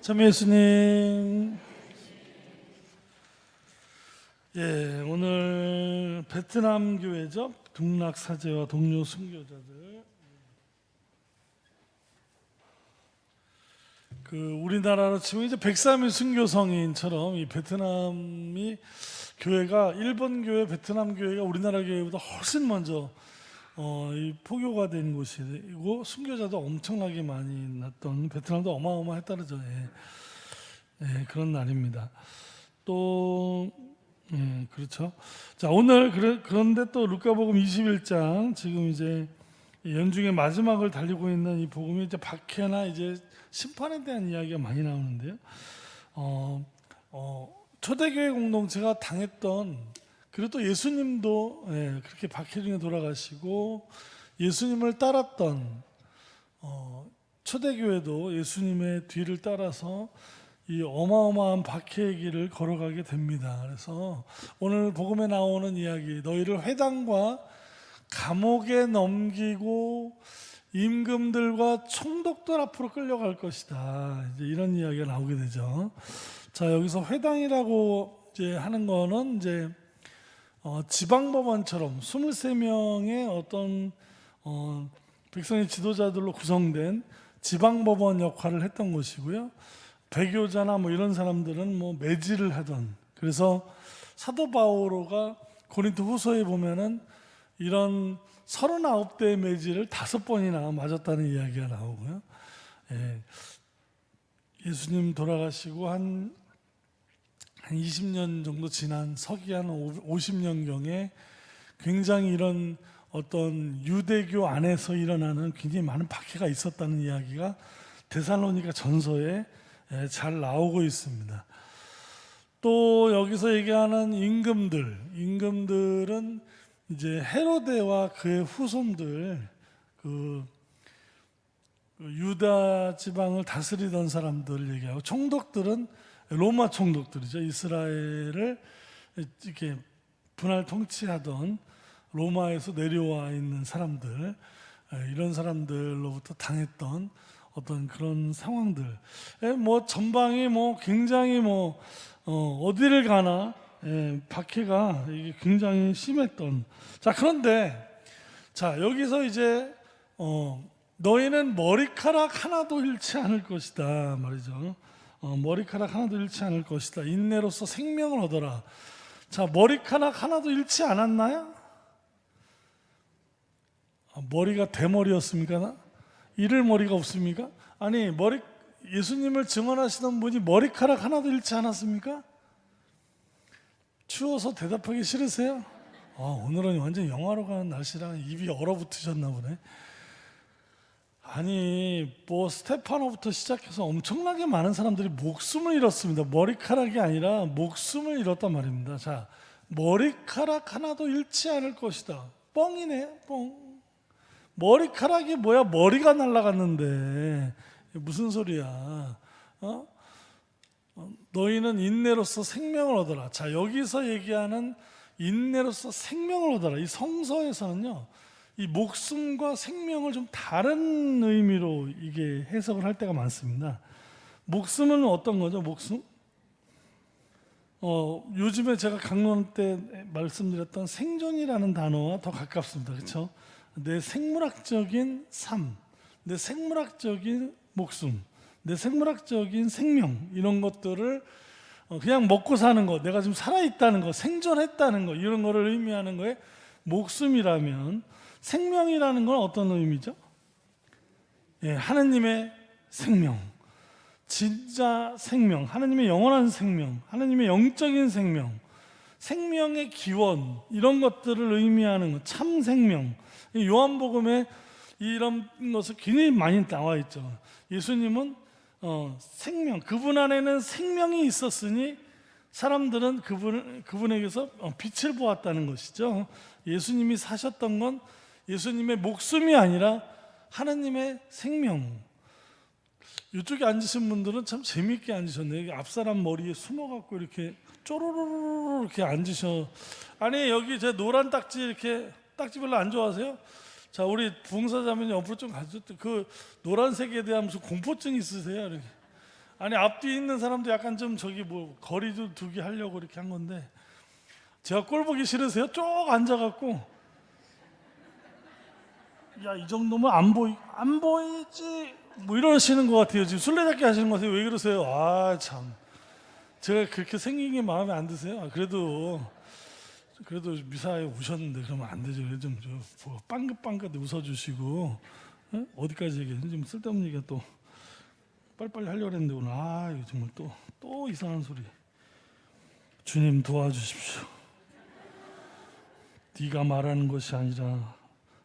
참 예수님, 오늘 베트남 교회죠. 북락 사제와 동료 순교자들. 우리나라로 치면 이제 103일 순교성인처럼 이 베트남이 교회가 일본 교회, 베트남 교회가 우리나라 교회보다 훨씬 먼저 이 포교가 된 곳이고 순교자도 엄청나게 많이 났던, 베트남도 어마어마했다 그러죠. 그런 날입니다. 또 그렇죠. 자, 오늘 그런데 또 루카복음 21장, 지금 이제 연중의 마지막을 달리고 있는 이 복음이 이제 박해나 이제 심판에 대한 이야기가 많이 나오는데요. 초대교회 공동체가 당했던, 그리고 또 예수님도 그렇게 박해 중에 돌아가시고 예수님을 따랐던 초대교회도 예수님의 뒤를 따라서 이 어마어마한 박해의 길을 걸어가게 됩니다. 그래서 오늘 복음에 나오는 이야기, 너희를 회당과 감옥에 넘기고 임금들과 총독들 앞으로 끌려갈 것이다, 이제 이런 이야기가 나오게 되죠. 자, 여기서 회당이라고 이제 하는 거는 이제 지방법원처럼 23명의 어떤 백성의 지도자들로 구성된 지방법원 역할을 했던 곳이고요. 배교자나 뭐 이런 사람들은 뭐 매질을 하던, 그래서 사도 바오로가 고린도 후서에 보면은 이런 39대의 매질을 5번이나 맞았다는 이야기가 나오고요. 예수님 돌아가시고 한 20년 정도 지난 서기 한 50년경에 굉장히 이런 어떤 유대교 안에서 일어나는 굉장히 많은 박해가 있었다는 이야기가 데살로니가 전서에 잘 나오고 있습니다. 또 여기서 얘기하는 임금들은 이제 헤로데와 그의 후손들, 유다 지방을 다스리던 사람들 얘기하고, 총독들은 로마 총독들이죠. 이스라엘을 이렇게 분할 통치하던 로마에서 내려와 있는 사람들, 이런 사람들로부터 당했던 어떤 그런 상황들, 뭐 전방이 뭐 굉장히 어디를 가나 박해가 이게 굉장히 심했던. 자, 그런데 자, 여기서 이제 너희는 머리카락 하나도 잃지 않을 것이다 말이죠. 머리카락 하나도 잃지 않을 것이다. 인내로서 생명을 얻어라. 자, 머리카락 하나도 잃지 않았나요? 머리가 대머리였습니까? 잃을 머리가 없습니까? 아니, 예수님을 증언하시던 분이 머리카락 하나도 잃지 않았습니까? 추워서 대답하기 싫으세요? 오늘은 완전 영화로 가는 날씨랑 입이 얼어붙으셨나 보네. 아니, 스테파노부터 시작해서 엄청나게 많은 사람들이 목숨을 잃었습니다. 머리카락이 아니라 목숨을 잃었단 말입니다. 자, 머리카락 하나도 잃지 않을 것이다. 뻥이네, 뻥. 머리카락이 뭐야? 머리가 날아갔는데 무슨 소리야? 너희는 인내로서 생명을 얻어라. 자, 여기서 얘기하는 인내로서 생명을 얻어라, 이 성서에서는요, 이 목숨과 생명을 좀 다른 의미로 이게 해석을 할 때가 많습니다. 목숨은 어떤 거죠? 목숨? 요즘에 제가 강론 때 말씀드렸던 생존이라는 단어와 더 가깝습니다. 그렇죠? 내 생물학적인 삶, 내 생물학적인 목숨, 내 생물학적인 생명, 이런 것들을 그냥 먹고 사는 것, 내가 지금 살아있다는 것, 생존했다는 것, 이런 거를 의미하는 거에 목숨이라면, 생명이라는 건 어떤 의미죠? 하나님의 생명, 진짜 생명, 하나님의 영원한 생명, 하나님의 영적인 생명, 생명의 기원, 이런 것들을 의미하는 것, 참 생명. 요한복음에 이런 것을 굉장히 많이 나와 있죠. 예수님은 생명, 그분 안에는 생명이 있었으니 사람들은 그분에게서 빛을 보았다는 것이죠. 예수님이 사셨던 건 예수님의 목숨이 아니라 하나님의 생명. 이쪽에 앉으신 분들은 참 재미있게 앉으셨네요. 앞사람 머리에 숨어갖고 이렇게 쪼로로로 이렇게 앉으셔. 아니, 여기 제 노란 딱지, 이렇게 딱지 별로 안 좋아하세요? 자, 우리 봉사자매님 옆으로 좀 가죠. 그 노란색에 대한 무슨 공포증 있으세요? 이렇게. 아니 앞뒤에 있는 사람도 약간 좀 저기 뭐 거리도 두기 하려고 이렇게 한 건데, 제가 꼴 보기 싫으세요? 쭉 앉아갖고 야 이 정도면 안 보이지 뭐 이러시는 것 같아요. 지금 술래잡기 하시는 것 같아요. 왜 그러세요? 아 참, 제가 그렇게 생긴 게 마음에 안 드세요? 그래도 미사에 오셨는데 그러면 안 되죠. 좀 뭐 빵긋빵긋 웃어주시고, 어? 어디까지 얘기했는지 좀 쓸데없는 얘기가 또 빨리빨리 하려고 했는데 오늘 이거 정말 또 이상한 소리. 주님 도와주십시오. 네가 말하는 것이 아니라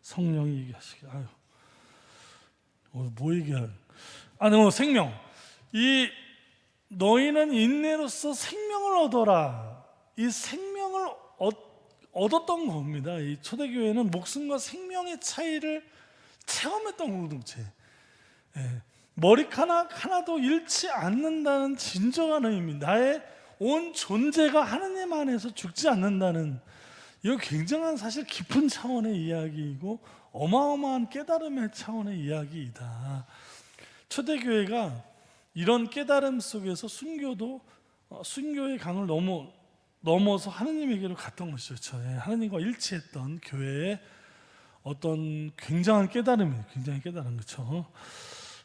성령이 얘기하시게. 뭐 얘기할? 생명. 이 너희는 인내로서 생명을 얻어라. 이 생명을 얻었던 겁니다. 이 초대교회는 목숨과 생명의 차이를 체험했던 공동체. 머리카락 하나도 잃지 않는다는 진정한 의미입니다. 나의 온 존재가 하느님 안에서 죽지 않는다는, 이거 굉장한 사실 깊은 차원의 이야기이고 어마어마한 깨달음의 차원의 이야기이다. 초대교회가 이런 깨달음 속에서 순교의 강을 넘어서 하느님에게로 갔던 것이죠. 하느님과 일치했던 교회의 어떤 굉장한 깨달음이에요. 굉장히 깨달은, 그렇죠?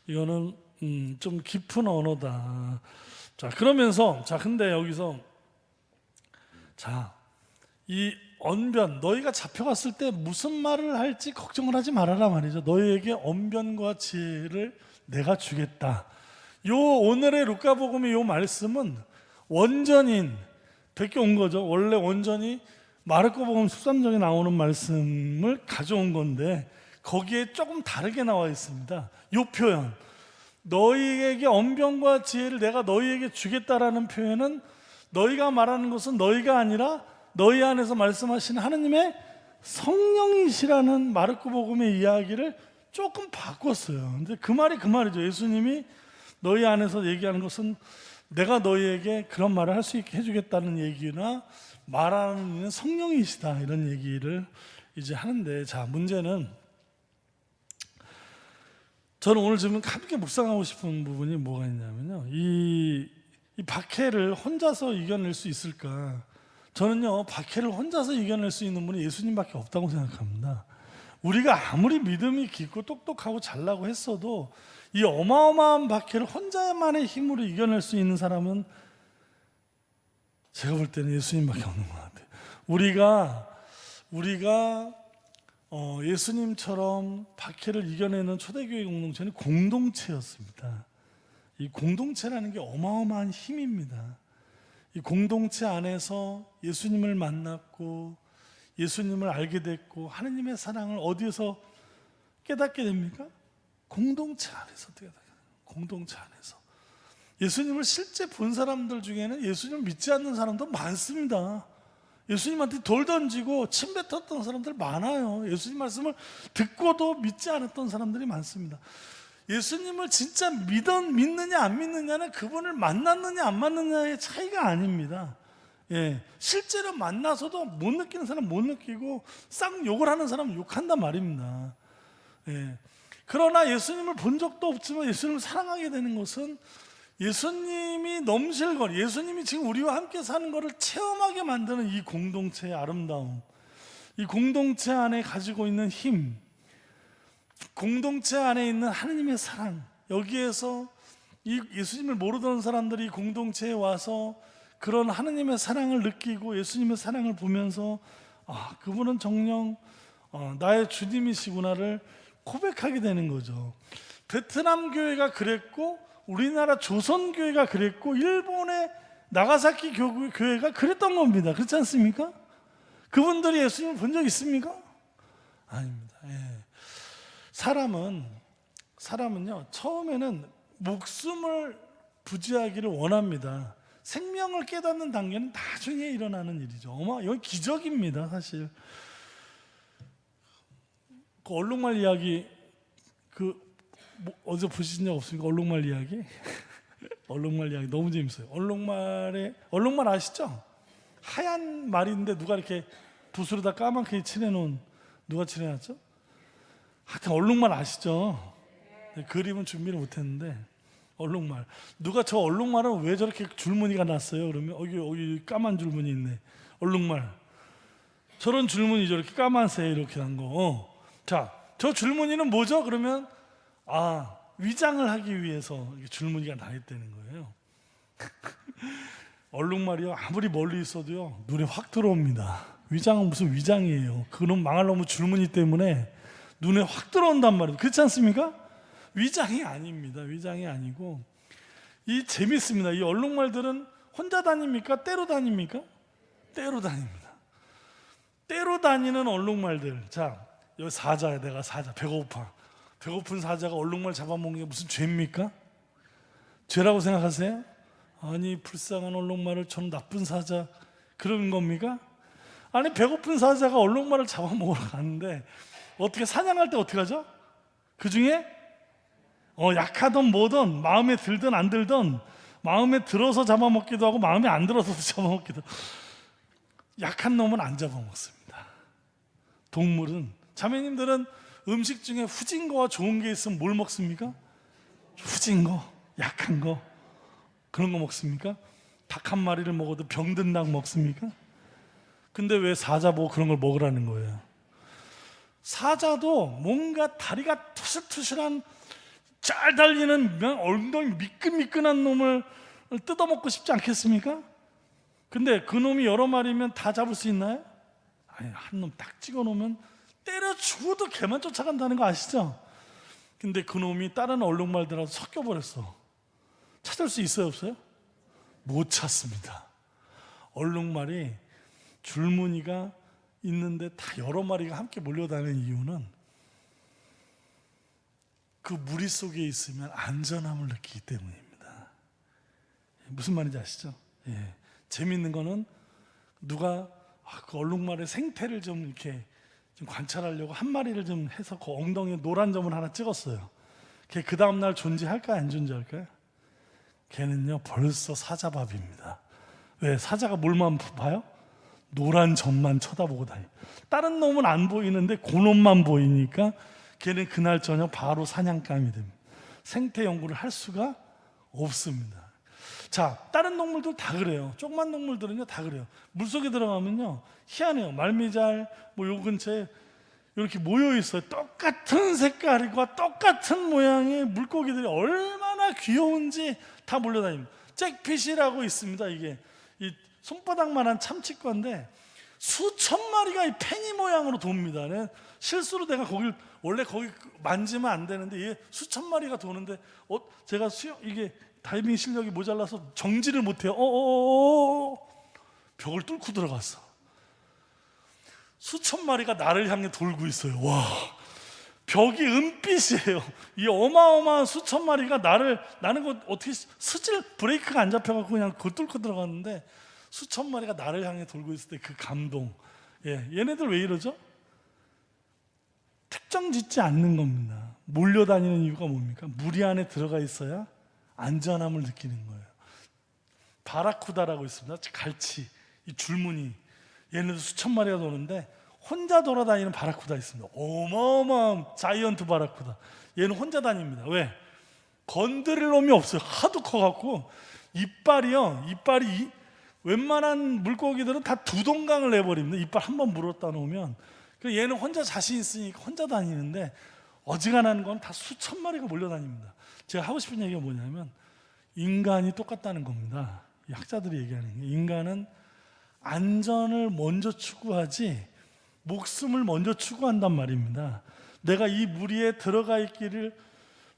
이거는 좀 깊은 언어다. 자, 그러면서 근데 여기서 이 언변, 너희가 잡혀갔을 때 무슨 말을 할지 걱정을 하지 말아라 말이죠. 너희에게 언변과 지혜를 내가 주겠다. 요 오늘의 루카복음의 요 말씀은 원전인 베껴온 거죠. 원래 원전이 마르코복음 13장에 나오는 말씀을 가져온 건데 거기에 조금 다르게 나와 있습니다. 요 표현, 너희에게 언변과 지혜를 내가 너희에게 주겠다라는 표현은 너희가 말하는 것은 너희가 아니라 너희 안에서 말씀하시는 하느님의 성령이시라는 마르코복음의 이야기를 조금 바꿨어요. 근데 그 말이 그 말이죠. 예수님이 너희 안에서 얘기하는 것은 내가 너희에게 그런 말을 할 수 있게 해주겠다는 얘기나 말하는 이는 성령이시다, 이런 얘기를 이제 하는데, 문제는 저는 오늘 지금 함께 묵상하고 싶은 부분이 뭐가 있냐면요, 이 박해를 혼자서 이겨낼 수 있을까? 저는요, 박해를 혼자서 이겨낼 수 있는 분이 예수님밖에 없다고 생각합니다. 우리가 아무리 믿음이 깊고 똑똑하고 잘나고 했어도 이 어마어마한 박해를 혼자만의 힘으로 이겨낼 수 있는 사람은 제가 볼 때는 예수님밖에 없는 것 같아요. 우리가 예수님처럼 박해를 이겨내는 초대교회 공동체는 공동체였습니다. 이 공동체라는 게 어마어마한 힘입니다. 이 공동체 안에서 예수님을 만났고 예수님을 알게 됐고 하느님의 사랑을 어디에서 깨닫게 됩니까? 공동체 안에서 깨닫게 됩니다. 공동체 안에서. 예수님을 실제 본 사람들 중에는 예수님을 믿지 않는 사람도 많습니다. 예수님한테 돌 던지고 침 뱉었던 사람들 많아요. 예수님 말씀을 듣고도 믿지 않았던 사람들이 많습니다. 예수님을 진짜 믿느냐 안 믿느냐는 그분을 만났느냐 안 만났느냐의 차이가 아닙니다. 실제로 만나서도 못 느끼는 사람 못 느끼고 쌍 욕을 하는 사람은 욕한단 말입니다. 그러나 예수님을 본 적도 없지만 예수님을 사랑하게 되는 것은 예수님이 넘실거리, 예수님이 지금 우리와 함께 사는 것을 체험하게 만드는 이 공동체의 아름다움, 이 공동체 안에 가지고 있는 힘, 공동체 안에 있는 하느님의 사랑, 여기에서 이 예수님을 모르던 사람들이 공동체에 와서 그런 하느님의 사랑을 느끼고 예수님의 사랑을 보면서 그분은 정녕 나의 주님이시구나를 고백하게 되는 거죠. 베트남 교회가 그랬고 우리나라 조선 교회가 그랬고 일본의 나가사키 교회가 그랬던 겁니다. 그렇지 않습니까? 그분들이 예수님을 본 적 있습니까? 아닙니다. 사람은요 처음에는 목숨을 부지하기를 원합니다. 생명을 깨닫는 단계는 나중에 일어나는 일이죠. 여기 기적입니다. 사실 그 얼룩말 이야기 어디서 보신 적 없습니까? 얼룩말 이야기? 얼룩말 이야기 너무 재밌어요. 얼룩말 아시죠? 하얀 말인데 누가 이렇게 붓으로다 까맣게 칠해놓은, 누가 칠해놨죠? 하여튼 얼룩말 아시죠? 그림은 준비를 못했는데 얼룩말. 누가 저 얼룩말은 왜 저렇게 줄무늬가 났어요? 그러면 여기 까만 줄무늬 있네. 얼룩말. 저런 줄무늬 저렇게 까만색 이렇게 난 거. 자, 저 줄무늬는 뭐죠? 그러면 위장을 하기 위해서 이렇게 줄무늬가 나 있다는 거예요. 얼룩말이요, 아무리 멀리 있어도요 눈에 확 들어옵니다. 위장은 무슨 위장이에요. 그놈 망할 놈의 줄무늬 때문에 눈에 확 들어온단 말이에요. 그렇지 않습니까? 위장이 아닙니다. 위장이 아니고. 이 재밌습니다. 이 얼룩말들은 혼자 다닙니까? 때로 다닙니까? 때로 다닙니다. 때로 다니는 얼룩말들. 자, 여기 사자야. 내가 사자. 배고파. 배고픈 사자가 얼룩말 잡아먹는 게 무슨 죄입니까? 죄라고 생각하세요? 아니, 불쌍한 얼룩말을 전 나쁜 사자 그런 겁니까? 아니, 배고픈 사자가 얼룩말을 잡아먹으러 가는데 어떻게 사냥할 때 어떻게 하죠? 그 중에 약하든 뭐든 마음에 들든 안 들든 마음에 들어서 잡아먹기도 하고 마음에 안 들어서도 잡아먹기도 하고 약한 놈은 안 잡아먹습니다. 동물은, 자매님들은 음식 중에 후진 거와 좋은 게 있으면 뭘 먹습니까? 후진 거, 약한 거, 그런 거 먹습니까? 닭 한 마리를 먹어도 병든 닭 먹습니까? 근데 왜 사자 보고 그런 걸 먹으라는 거예요? 사자도 뭔가 다리가 투실투실한 잘 달리는 엉덩이 미끈미끈한 놈을 뜯어먹고 싶지 않겠습니까? 근데 그 놈이 여러 마리면 다 잡을 수 있나요? 아니, 한 놈 딱 찍어놓으면 때려 죽어도 걔만 쫓아간다는 거 아시죠? 근데 그 놈이 다른 얼룩말들하고 섞여버렸어. 찾을 수 있어요, 없어요? 못 찾습니다. 얼룩말이 줄무늬가 있는데 다 여러 마리가 함께 몰려다니는 이유는 그 무리 속에 있으면 안전함을 느끼기 때문입니다. 무슨 말인지 아시죠? 예. 재미있는 거는 누가 그 얼룩말의 생태를 좀 이렇게 좀 관찰하려고 한 마리를 좀 해서 그 엉덩이에 노란 점을 하나 찍었어요. 걔 그 다음날 존재할까요? 안 존재할까요? 걔는요 벌써 사자밥입니다. 왜? 사자가 뭘만 봐요? 노란 점만 쳐다보고 다녀요. 다른 놈은 안 보이는데 그 놈만 보이니까 걔는 그날 저녁 바로 사냥감이 됩니다. 생태 연구를 할 수가 없습니다. 자, 다른 동물들 다 그래요. 조그만 동물들은요 다 그래요. 물속에 들어가면요 희한해요. 말미잘 요 근처에 이렇게 모여 있어요. 똑같은 색깔과 똑같은 모양의 물고기들이 얼마나 귀여운지 다 몰려다닙니다. 잭핏이라고 있습니다. 이게 이 손바닥만한 참치과인데 수천 마리가 이 팽이 모양으로 돕니다. 실수로 내가 원래 거기 만지면 안 되는데 얘 수천 마리가 도는데 제가 이게 다이빙 실력이 모자라서 정지를 못해요. 벽을 뚫고 들어갔어. 수천 마리가 나를 향해 돌고 있어요. 와, 벽이 은빛이에요. 이 어마어마한 수천 마리가 나는 거 어떻게 브레이크가 안 잡혀갖고 그냥 그걸 뚫고 들어갔는데 수천 마리가 나를 향해 돌고 있을 때 그 감동. 얘네들 왜 이러죠? 특정 짓지 않는 겁니다. 몰려다니는 이유가 뭡니까? 무리 안에 들어가 있어야 안전함을 느끼는 거예요. 바라쿠다라고 있습니다. 갈치, 이 줄무늬. 얘네도 수천 마리가 도는데 혼자 돌아다니는 바라쿠다 있습니다. 어마어마한 자이언트 바라쿠다. 얘는 혼자 다닙니다. 왜? 건드릴 놈이 없어요. 하도 커갖고 이빨이 웬만한 물고기들은 다 두 동강을 내버립니다. 이빨 한번 물었다 놓으면. 얘는 혼자 자신 있으니까 혼자 다니는데 어지간한 건 다 수천 마리가 몰려다닙니다. 제가 하고 싶은 얘기가 뭐냐면 인간이 똑같다는 겁니다. 학자들이 얘기하는 게 인간은 안전을 먼저 추구하지 목숨을 먼저 추구한단 말입니다. 내가 이 무리에 들어가 있기를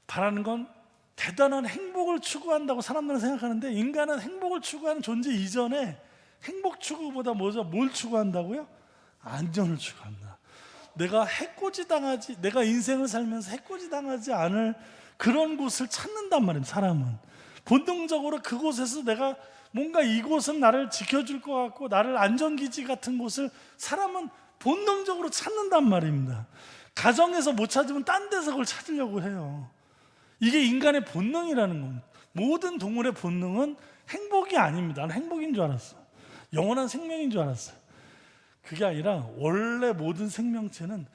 바라는 건 대단한 행복을 추구한다고 사람들은 생각하는데 인간은 행복을 추구하는 존재 이전에 행복 추구보다 뭘 추구한다고요? 안전을 추구합니다. 내가 인생을 살면서 해코지 당하지 않을 그런 곳을 찾는단 말입니다. 사람은 본능적으로 그곳에서 내가 뭔가 이곳은 나를 지켜줄 것 같고 나를 안전기지 같은 곳을 사람은 본능적으로 찾는단 말입니다. 가정에서 못 찾으면 딴 데서 그걸 찾으려고 해요. 이게 인간의 본능이라는 겁니다. 모든 동물의 본능은 행복이 아닙니다. 나는 행복인 줄 알았어. 영원한 생명인 줄 알았어요. 그게 아니라 원래 모든 생명체는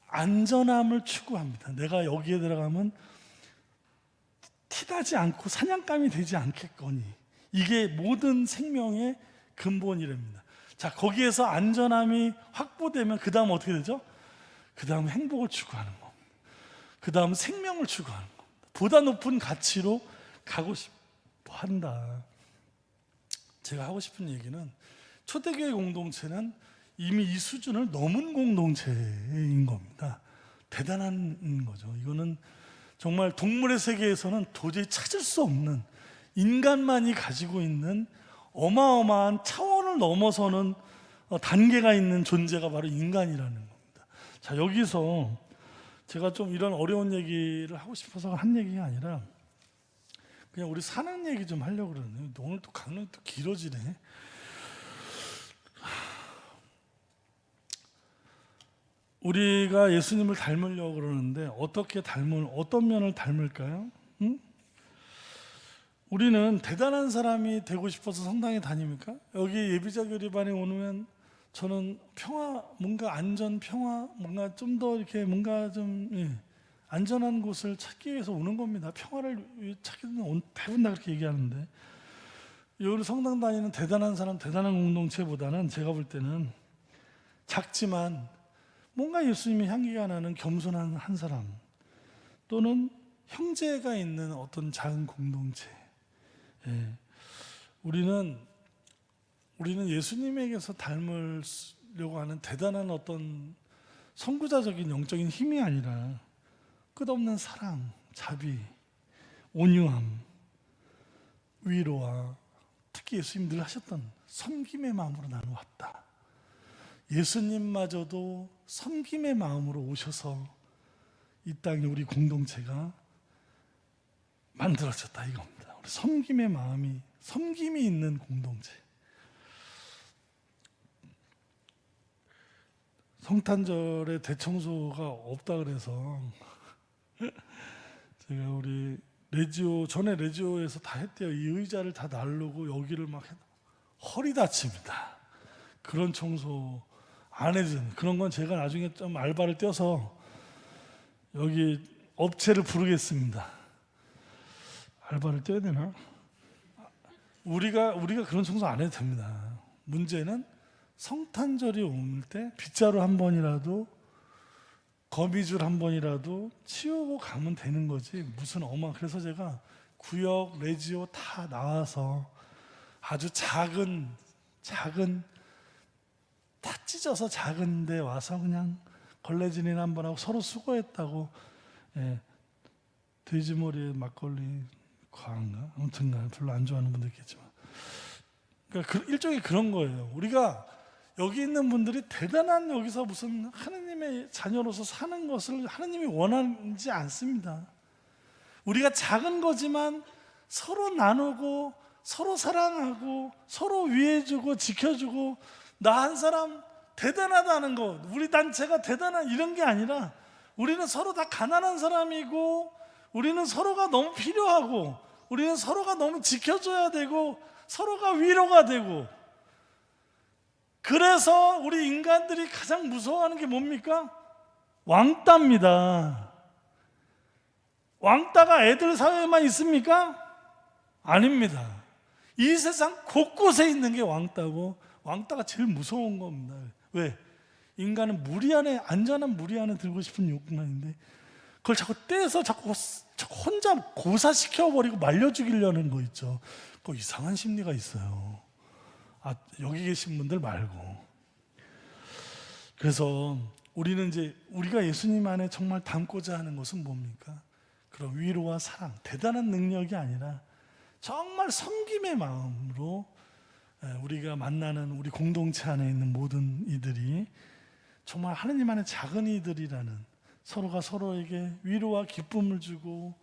안전함을 추구합니다. 내가 여기에 들어가면 티나지 않고 사냥감이 되지 않겠거니. 이게 모든 생명의 근본이랍니다. 자, 거기에서 안전함이 확보되면 그 다음 어떻게 되죠? 그 다음 행복을 추구하는 겁니다. 그 다음 생명을 추구하는 겁니다. 보다 높은 가치로 가고 싶어 한다. 제가 하고 싶은 얘기는 초대교회 공동체는 이미 이 수준을 넘은 공동체인 겁니다. 대단한 거죠. 이거는 정말 동물의 세계에서는 도저히 찾을 수 없는, 인간만이 가지고 있는 어마어마한 차원을 넘어서는 단계가 있는 존재가 바로 인간이라는 겁니다. 자, 여기서 제가 좀 이런 어려운 얘기를 하고 싶어서 한 얘기가 아니라 그냥 우리 사는 얘기 좀 하려고 그러네요. 오늘 또 강론이 또 길어지네. 우리가 예수님을 닮으려고 그러는데 어떤 면을 닮을까요? 응? 우리는 대단한 사람이 되고 싶어서 성당에 다닙니까? 여기 예비자 교리반에 오면 저는 평화, 뭔가 안전, 평화, 뭔가 좀 더 이렇게 뭔가 좀 안전한 곳을 찾기 위해서 오는 겁니다. 평화를 찾기 위해서 대부분 다 그렇게 얘기하는데, 여기 성당 다니는 대단한 사람, 대단한 공동체보다는 제가 볼 때는 작지만 뭔가 예수님의 향기가 나는 겸손한 한 사람, 또는 형제가 있는 어떤 작은 공동체. 우리는 예수님에게서 닮으려고 하는 대단한 어떤 선구자적인 영적인 힘이 아니라 끝없는 사랑, 자비, 온유함, 위로와 특히 예수님 늘 하셨던 섬김의 마음으로 나는 왔다. 예수님마저도 섬김의 마음으로 오셔서 이 땅에 우리 공동체가 만들어졌다 이겁니다. 우리 섬김이 있는 공동체. 성탄절에 대청소가 없다 그래서 제가 우리 전에 레지오에서 다 했대요. 이 의자를 다 나르고 여기를 막 허리 다칩니다. 그런 청소 안 해준 그런 건 제가 나중에 좀 알바를 떼서 여기 업체를 부르겠습니다. 알바를 떼야 되나? 우리가 그런 청소 안 해도 됩니다. 문제는 성탄절이 올 때 빗자루 한 번이라도, 거미줄 한 번이라도 치우고 가면 되는 거지. 무슨 그래서 제가 구역, 레지오 다 나와서 아주 작은 다 찢어서 작은 데 와서 그냥 걸레질이나 한번 하고 서로 수고했다고. 돼지머리에 막걸리 과한가? 아무튼간 별로 안 좋아하는 분들 있겠지만, 그러니까 일종의 그런 거예요. 우리가 여기 있는 분들이 대단한, 여기서 무슨 하느님의 자녀로서 사는 것을 하느님이 원하지 않습니다. 우리가 작은 거지만 서로 나누고 서로 사랑하고 서로 위해주고 지켜주고, 나 한 사람 대단하다는 거, 우리 단체가 대단한 이런 게 아니라 우리는 서로 다 가난한 사람이고, 우리는 서로가 너무 필요하고, 우리는 서로가 너무 지켜줘야 되고, 서로가 위로가 되고. 그래서 우리 인간들이 가장 무서워하는 게 뭡니까? 왕따입니다. 왕따가 애들 사회에만 있습니까? 아닙니다. 이 세상 곳곳에 있는 게 왕따고, 왕따가 제일 무서운 겁니다. 왜? 인간은 무리 안에, 안전한 무리 안에 들고 싶은 욕망인데 그걸 자꾸 떼서 자꾸 혼자 고사시켜버리고 말려 죽이려는 거 있죠. 그 이상한 심리가 있어요. 여기 계신 분들 말고. 그래서 우리는 이제 우리가 예수님 안에 정말 담고자 하는 것은 뭡니까? 그런 위로와 사랑, 대단한 능력이 아니라 정말 섬김의 마음으로 우리가 만나는 우리 공동체 안에 있는 모든 이들이 정말 하느님 안에 작은 이들이라는, 서로가 서로에게 위로와 기쁨을 주고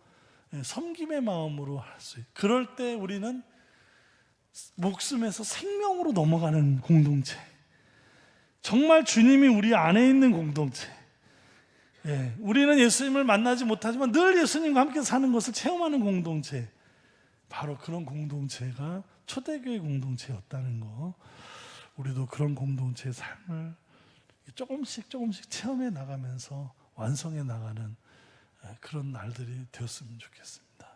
섬김의 마음으로 할 수 있어요. 그럴 때 우리는 목숨에서 생명으로 넘어가는 공동체, 정말 주님이 우리 안에 있는 공동체. 우리는 예수님을 만나지 못하지만 늘 예수님과 함께 사는 것을 체험하는 공동체, 바로 그런 공동체가 초대교회 공동체였다는 거. 우리도 그런 공동체의 삶을 조금씩 체험해 나가면서 완성해 나가는 그런 날들이 되었으면 좋겠습니다.